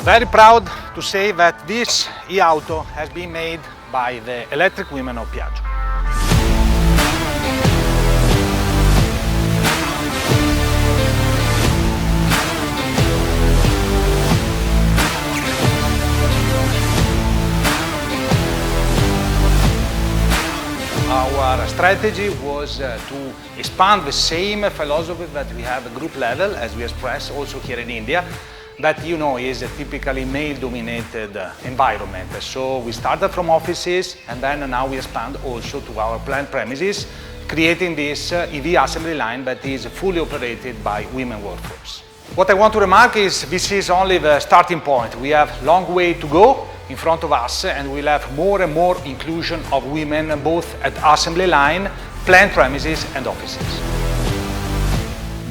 Very proud to say that this e-auto has been made by the electric women of Piaggio. Our strategy was to expand the same philosophy that we have at group level as we express also here in India, that is a typically male-dominated environment. So we started from offices and then now we expand also to our plant premises, creating this EV assembly line that is fully operated by women workforce. What I want to remark is this is only the starting point. We have a long way to go in front of us, and we'll have more and more inclusion of women both at assembly line, plant premises and offices.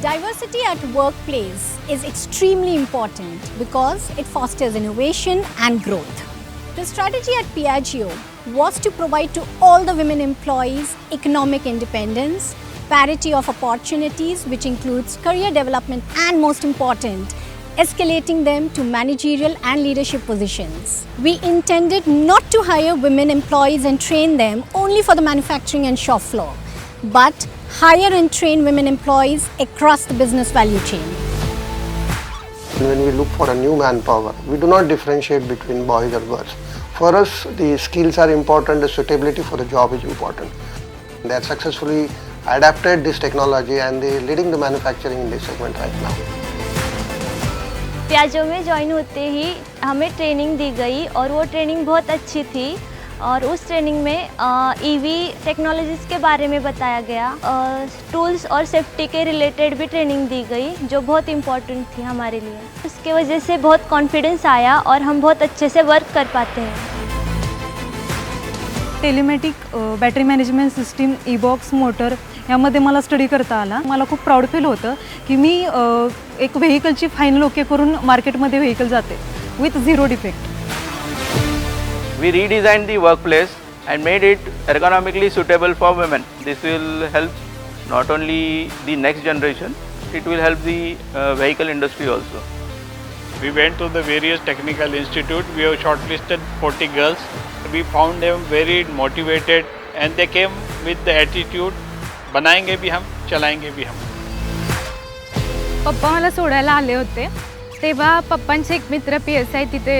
Diversity at workplace is extremely important because it fosters innovation and growth. The strategy at Piaggio was to provide to all the women employees economic independence, parity of opportunities, which includes career development and, most important, escalating them to managerial and leadership positions. We intended not to hire women employees and train them only for the manufacturing and shop floor, but hire and train women employees across the business value chain. When we look for a new manpower, we do not differentiate between boys or girls. For us, the skills are important, the suitability for the job is important. They have successfully adapted this technology and they are leading the manufacturing in this segment right now. Piaggio में join होते ही हमें training दी गई और वो training बहुत अच्छी थी और उस ट्रेनिंग में ईवी टेक्नोलॉजीज़ के बारे में बताया गया, टूल्स और सेफ्टी के रिलेटेड भी ट्रेनिंग दी गई जो बहुत इम्पोर्टेंट थी हमारे लिए। उसके वजह से बहुत कॉन्फिडेंस आया और हम बहुत अच्छे से वर्क कर पाते हैं। Telematic battery management system, e box motor यामध्ये मला स्टडी करता आला। मला खूप प्राऊड फील होतं की मी एक व्हेकलची फायनल ओके करून मार्केटमध्ये व्हेकल जाते with zero defect. We redesigned the workplace and made it ergonomically suitable for women. This will help not only the next generation, it will help the vehicle industry also. We went to the various technical institute. We have shortlisted 40 girls. We found them very motivated and they came with the attitude, बनाएंगे भी हम, चलाएंगे भी हम. पप्पा मला सोडायला आले होते तेव्हा पप्पांचे एक मित्र PSI तिथे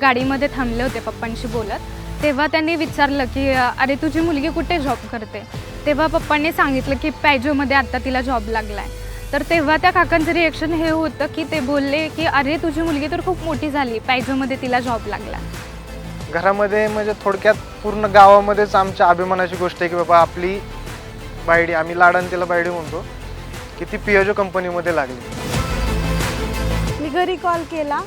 गाडीमध्ये थांबले होते पप्पांशी बोलत. तेव्हा त्यांनी विचारलं की अरे तुझी मुलगी कुठे जॉब करते. तेव्हा पप्पांनी सांगितलं की पॅजोमध्ये आता तिला जॉब लागलाय. तर तेव्हा त्या काकांचं रिएक्शन हे होतं की ते बोलले की अरे तुझी मुलगी तर खूप मोठी झाली, पॅजोमध्ये तिला जॉब लागला. घरामध्ये म्हणजे थोडक्यात पूर्ण गावामध्येच आमच्या अभिमानाची गोष्ट आहे की बाबा आपली बायडी, आम्ही लाडान तिला बायडी म्हणतो, की ती पियाजो कंपनीमध्ये लागली. मी घरी कॉल केला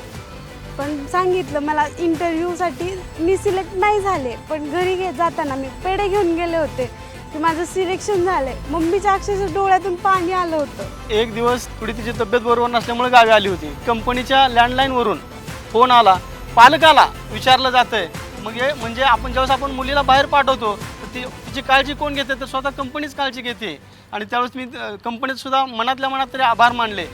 पण सांगितलं मला इंटरव्ह्यूसाठी मी सिलेक्ट नाही झाले, पण घरी जाताना मी पेढे घेऊन गेले होते की माझं सिलेक्शन झालंय. मम्मीच्या अक्षरशः डोळ्यातून पाणी आलं होतं. एक दिवस थोडी तिची तब्येत बरोबर नसल्यामुळे गावी आली होती. कंपनीच्या लँडलाईनवरून फोन आला, पालकाला विचारलं जातंय. मग म्हणजे आपण ज्यावेळेस आपण मुलीला बाहेर पाठवतो तर तिची काळजी कोण घेते, तर स्वतः कंपनीच काळजी घेते. आणि त्यावेळेस मी कंपनीत सुद्धा मनातल्या मनात तरी आभार मानले.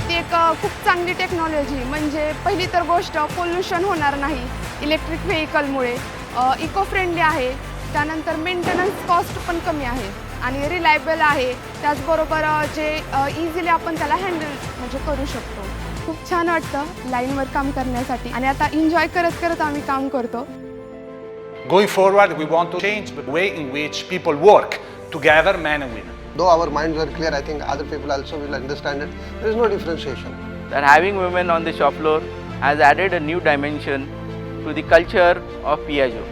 ती एक खूप चांगली टेक्नॉलॉजी, म्हणजे पहिली तर गोष्ट पोल्युशन होणार नाही इलेक्ट्रिक व्हेकलमुळे, इको फ्रेंडली आहे, त्यानंतर मेंटेनन्स कॉस्ट पण कमी आहे आणि रिलायबल आहे. त्याचबरोबर जे इझिली आपण त्याला हँडल म्हणजे करू शकतो. खूप छान वाटतं लाईनवर काम करण्यासाठी आणि आता एन्जॉय करत करत आम्ही काम करतो. Going forward, we want to change the way in which people work together, men and women. Though our minds are clear, I think other people also will understand it. There is no differentiation. That having women on the shop floor has added a new dimension to the culture of Piaggio.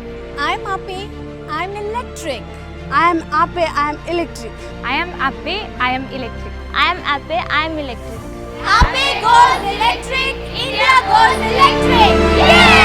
I'm Ape, I'm electric. I am Ape, I am electric. I am Ape, I am electric. I am Ape, I am electric. Ape goes electric, India goes electric. Yeah!